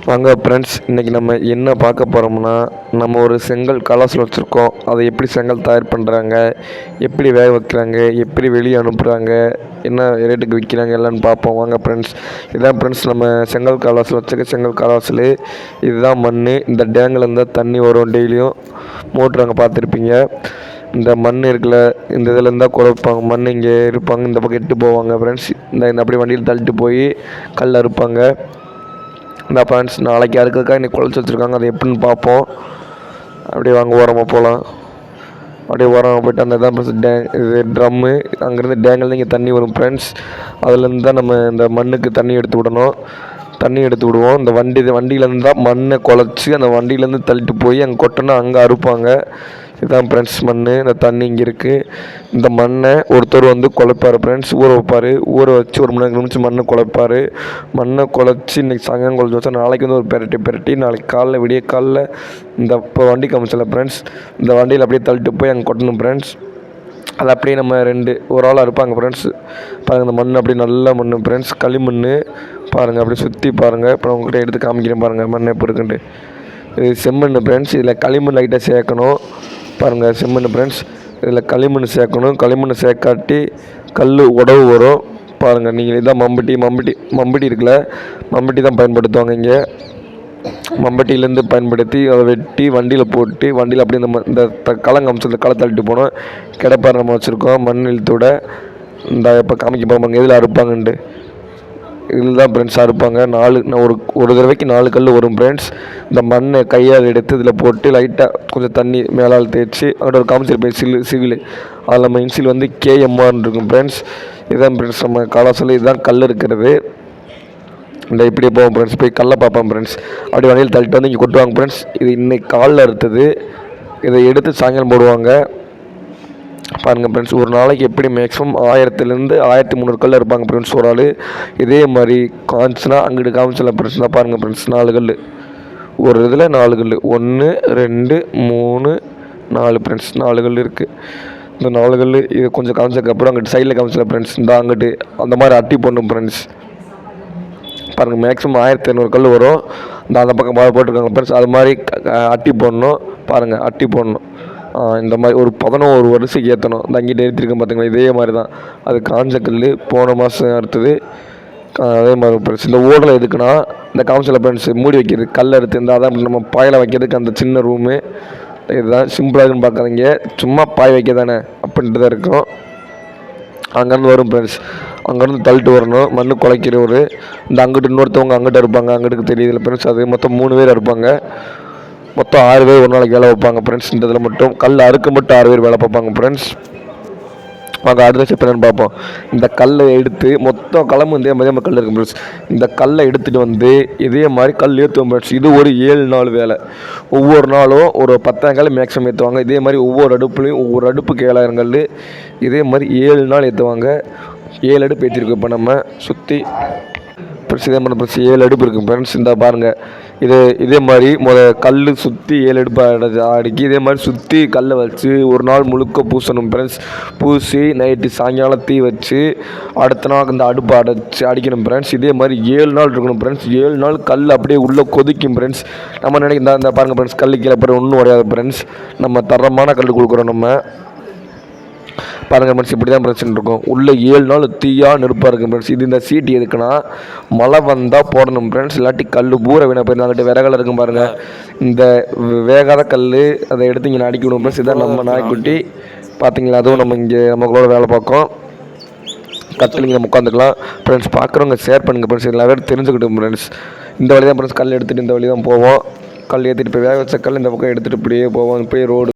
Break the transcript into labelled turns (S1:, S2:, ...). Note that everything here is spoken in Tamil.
S1: வாங்க ஃப்ரெண்ட்ஸ், இன்றைக்கி நம்ம என்ன பார்க்க போகிறோம்னா, நம்ம ஒரு செங்கல் கலசல் வச்சுருக்கோம். அதை எப்படி செங்கல் தயார் பண்ணுறாங்க, எப்படி வேக வைக்கிறாங்க, எப்படி வெளியே அனுப்புகிறாங்க, என்ன ரேட்டுக்கு விற்கிறாங்க எல்லான்னு பார்ப்போம். வாங்க ஃப்ரெண்ட்ஸ், இதுதான் ஃப்ரெண்ட்ஸ் நம்ம செங்கல் கலசல் வச்சுருக்க செங்கல் கலசல். இதுதான் மண். இந்த டேங்கில் இருந்தால் தண்ணி வரும். டெய்லியும் மோட்ரு அங்கே பார்த்துருப்பீங்க. இந்த மண் இருக்குல்ல, இந்த இதில் இருந்தால் குறைப்பாங்க. மண் இங்கே இருப்பாங்க, இந்த பக்கம் எட்டு போவாங்க ஃப்ரெண்ட்ஸ். இந்த அப்படி வண்டியில் தள்ளிட்டு போய் கல் அறுப்பாங்க. இந்த ஃப்ரெண்ட்ஸ், நாளைக்கு அறுக்கிறதுக்காக இன்றைக்கி குழச்சி வச்சுருக்காங்க. அதை எப்படின்னு பார்ப்போம். அப்படியே வாங்க ஓரமாக போகலாம். அப்படியே ஓரமாக போய்ட்டு அந்த தான் இது ட்ரம்மு, அங்கேருந்து டேங்கில் இங்கே தண்ணி வரும் ஃப்ரெண்ட்ஸ். அதுலேருந்து தான் நம்ம இந்த மண்ணுக்கு தண்ணி எடுத்து விடணும். தண்ணி எடுத்து விடுவோம். இந்த வண்டியிலேருந்து தான் மண்ணை குழச்சி அந்த வண்டியிலேருந்து தள்ளிட்டு போய் அங்கே கொட்டணும், அங்கே அறுப்பாங்க. இதுதான் ஃப்ரெண்ட்ஸ் மண். இந்த தண்ணி இங்கே இருக்குது. இந்த மண்ணை ஒருத்தர் வந்து குழைப்பார் ஃப்ரெண்ட்ஸ், ஊற வைப்பார். ஊற வச்சு ஒரு 3 நிமிஷம் மண்ணை குழைப்பார். மண்ணை குழச்சி இன்றைக்கி சாயங்காலம் குழச்சி வச்சா நாளைக்கு வந்து ஒரு பெரட்டி நாளைக்கு காலைல விடிய காலைல இந்த இப்போ வண்டி காமிச்சல ஃப்ரெண்ட்ஸ், இந்த வண்டியில் அப்படியே தள்ளிட்டு போய் அங்கே கொட்டணும் ஃப்ரெண்ட்ஸ். அது அப்படியே நம்ம ஒரு ஆளாக இருப்பாங்க ஃப்ரெண்ட்ஸ். பாருங்கள், இந்த மண் அப்படியே நல்ல மண் ஃப்ரெண்ட்ஸ், களிமண். பாருங்கள், அப்படியே சுற்றி பாருங்கள். இப்போ உங்கள்கிட்ட எடுத்து காமிக்கிறேன் பாருங்கள் மண் எப்படி இருக்குன்ட்டு. இது செம்மண் ஃப்ரெண்ட்ஸ். இதில் களிமண் லைட்டாக சேர்க்கணும். பாருங்கள், செம்மண் ஃப்ரெண்ட்ஸ். இதில் களிமண் சேர்க்கணும். களிமண் சேர்க்காட்டி கல் உடவு வரும். பாருங்கள், நீங்கள் இதான் மம்பட்டி இருக்குல்ல, மம்பட்டி தான் பயன்படுத்துவாங்க இங்கே. மம்பட்டியிலேருந்து பயன்படுத்தி அதை வெட்டி வண்டியில் போட்டு வண்டியில் அப்படியே இந்த களம் காமிச்சு இந்த களை தள்ளிட்டு போனோம். கிடப்பாரு நம்ம வச்சுருக்கோம் மண் இழுத்தோட. இந்த இப்போ காமிக்க போகிறாங்க எதில் அறுப்பாங்கன்ட்டு. இதில் தான் ஃப்ரெண்ட்ஸ் அறுப்பாங்க. ஒரு தடவைக்கு 4 கல் வரும் ஃப்ரெண்ட்ஸ். இந்த மண்ணை கையால் எடுத்து இதில் போட்டு லைட்டாக கொஞ்சம் தண்ணி மேலால் தேய்ச்சி அங்கிட்ட ஒரு காமிச்சிருப்பேன் சிவில். அதில் நம்ம இன்சில் வந்து KMR இருக்கும் ஃப்ரெண்ட்ஸ். இதுதான் ஃப்ரெண்ட்ஸ் நம்ம கலாசல். இதுதான் கல் இருக்கிறது. இந்த இப்படியே போவோம் ஃப்ரெண்ட்ஸ். போய் கல்லை பார்ப்போம் ஃப்ரெண்ட்ஸ். அப்படி வண்டியில் தள்ளிட்டு வந்து இங்கே கொட்டுவாங்க ஃப்ரெண்ட்ஸ். இது இன்னைக்கு காலில் அறுத்தது. இதை எடுத்து சாயங்காலம் போடுவாங்க. பாருங்கள் ஃப்ரெண்ட்ஸ், ஒரு நாளைக்கு எப்படி மேக்ஸிமம் 1000லேருந்து 1300 கல் இருப்பாங்க ஃப்ரெண்ட்ஸ் ஒரு ஆள். இதே மாதிரி காமிச்சுனா அங்கிட்டு காமிச்சல ஃப்ரெண்ட்ஸ் தான். பாருங்கள் ஃப்ரெண்ட்ஸ், 4 கல் ஒரு இதில் 4 கல் 1 2 3 4 ஃப்ரெண்ட்ஸ். 4 கல் இருக்குது. இந்த 4 கல் இது கொஞ்சம் காமிச்சதுக்கப்புறம் அங்கிட்டு சைடில் காமிச்சல ஃப்ரெண்ட்ஸ். இந்த அங்கிட்டு அந்த மாதிரி அட்டி போடணும் ஃப்ரெண்ட்ஸ். பாருங்கள், மேக்ஸிமம் 1500 கல் வரும். அந்த பக்கம் போட்டிருக்காங்க ஃப்ரெண்ட்ஸ். அது மாதிரி அட்டி போடணும். பாருங்கள், அட்டி போடணும். இந்த மாதிரி ஒரு 11 வருஷத்துக்கு ஏற்றணும். இந்த அங்கிட்ட ஏற்றிருக்கேன் பார்த்தீங்களா, இதே மாதிரி தான். அது காஞ்ச கல் போன மாதம் அறுத்தது. அதே மாதிரி ஃப்ரெண்ட்ஸ், இந்த ஓடலை எதுக்குன்னா இந்த காமிச்சல ஃப்ரெண்ட்ஸ் மூடி வைக்கிறது. கல் அறுத்து இந்த அதான் நம்ம பாயில் வைக்கிறதுக்கு அந்த சின்ன ரூமு. இதுதான் சிம்பிளாக இருக்குன்னு பார்க்காதீங்க, சும்மா பாய் வைக்க தானே அப்படின்ட்டு தான் இருக்கும். அங்கேருந்து வரும் ஃப்ரெண்ட்ஸ். அங்கேருந்து தள்ளிட்டு வரணும். மண் குலைக்கிறவர். இந்த அங்கிட்டு இன்னொருத்தவங்க அங்கிட்ட இருப்பாங்க. அங்கிட்டு தெரியுதுல ஃப்ரெண்ட்ஸ். அது மொத்தம் 3 பேர் இருப்பாங்க. மொத்தம் 6 பேர் ஒரு நாளைக்கு வேலை வைப்பாங்க ஃப்ரெண்ட்ஸ். இந்த இதில் மட்டும் கல் அறுக்க மட்டும் 6 பேர் வேலை பார்ப்பாங்க ஃப்ரெண்ட்ஸ். வாங்க அடுத்த ஸ்டெப் என்னென்னு பார்ப்போம். இந்த கல்லை எடுத்து மொத்தம் கிளம்பு இதே மாதிரி கல் இருக்கும் ஃப்ரெண்ட்ஸ். இந்த கல்லை எடுத்துகிட்டு வந்து இதே மாதிரி கல் ஏற்றுவோம் ஃப்ரெண்ட்ஸ். இது ஒரு 7 நாள் வேலை. ஒவ்வொரு நாளும் ஒரு 10,000 கல் மேக்ஸிமம் ஏற்றுவாங்க. இதே மாதிரி ஒவ்வொரு அடுப்புலையும் ஒவ்வொரு அடுப்புக்கு 7000 கல். இதே மாதிரி 7 நாள் ஏற்றுவாங்க. 7 அடுப்பு ஏற்றிருக்கோம் இப்போ நம்ம சுற்றி ஃப்ரெண்ட்ஸ். இதே மாதிரி ஃப்ரெண்ட்ஸ் 7 அடுப்பு இருக்குது ஃப்ரெண்ட்ஸ். இந்த பாருங்கள், இதே மாதிரி கல் சுற்றி 7 அடுப்பு அடுக்கி இதே மாதிரி சுற்றி கல்லை வச்சு ஒரு நாள் முழுக்க பூசணும் ஃப்ரெண்ட்ஸ். பூசி நைட்டு சாயங்காலம் தீ வச்சு அடுத்த நாள் இந்த அடுப்பு அடிக்கணும் ஃப்ரெண்ட்ஸ். இதே மாதிரி 7 நாள் இருக்கணும் ஃப்ரெண்ட்ஸ். 7 நாள் கல் அப்படியே உள்ளே கொதிக்கும் ஃப்ரெண்ட்ஸ். நம்ம நினைக்க இந்த பாருங்கள் ஃப்ரெண்ட்ஸ், கல் கீழே போகிற ஒன்றும் உடையாது ஃப்ரெண்ட்ஸ். நம்ம தரமான கல் கொடுக்குறோம் நம்ம. பாருங்கள் ஃப்ரெண்ட்ஸ், இப்படி தான் பிரச்சனை இருக்கும். உள்ளே 7 நாள் தீயாக நெருப்பாக இருக்கும் ஃப்ரெண்ட்ஸ். இது இந்த சீட்டு எதுக்குன்னா மழை வந்தால் போடணும் ஃப்ரெண்ட்ஸ். இல்லாட்டி கல் பூரை வீணாக போயிருந்தாங்கிட்ட விறகல் இருக்கும் பாருங்கள். இந்த வேகாத கல் அதை எடுத்து இங்கே அடிக்கி விடும் ஃப்ரெண்ட்ஸ். இதான் நம்ம நாய்க்குட்டி பார்த்தீங்களா. அதுவும் நம்ம இங்கே நம்மளோட வேலை பார்க்கும். கத்தில் இங்கே நம்ம உட்காந்துக்கலாம் ஃப்ரெண்ட்ஸ். பார்க்குறவங்க ஷேர் பண்ணுங்கள் ஃப்ரெண்ட்ஸ். எல்லா பேரும் தெரிஞ்சுக்கிட்டோம் ஃப்ரெண்ட்ஸ். இந்த வழி தான் ஃப்ரெண்ட்ஸ் கல் எடுத்துகிட்டு இந்த வழி தான் போவோம். கல் ஏற்றிட்டு போய் வேக வச்ச கல் இந்த பக்கம் எடுத்துகிட்டு இப்படியே போவோம். இப்படியே ரோடு